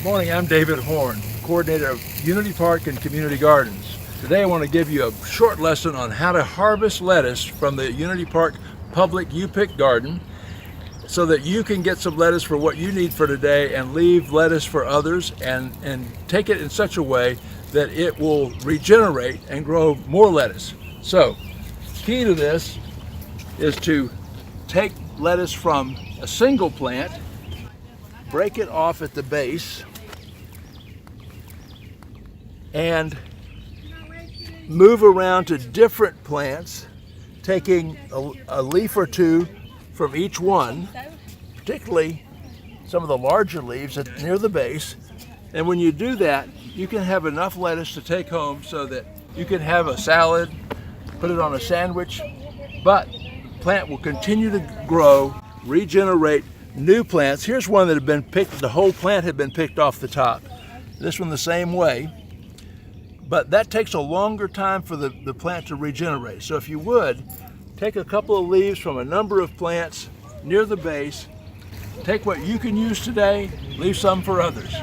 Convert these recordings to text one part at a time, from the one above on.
Morning, I'm David Horn, coordinator of Unity Park and Community Gardens. Today I want to give you a short lesson on how to harvest lettuce from the Unity Park public U-Pick garden so that you can get some lettuce for what you need for today and leave lettuce for others and take it in such a way that it will regenerate and grow more lettuce. So, key to this is to take lettuce from a single plant, break it off at the base, and move around to different plants, taking a leaf or two from each one, particularly some of the larger leaves near the base. And when you do that, you can have enough lettuce to take home so that you can have a salad, put it on a sandwich, but the plant will continue to grow, regenerate new plants. Here's one that had been picked, the whole plant had been picked off the top. This one the same way. But that takes a longer time for the plant to regenerate. So if you would, take a couple of leaves from a number of plants near the base, take what you can use today, leave some for others.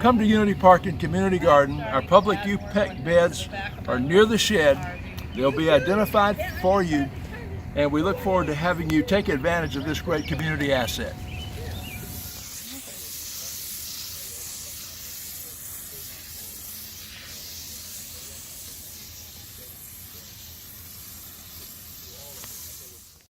Come to Unity Park and Community Garden. Our public U-Pick beds are near the shed. They'll be identified for you, and we look forward to having you take advantage of this great community asset.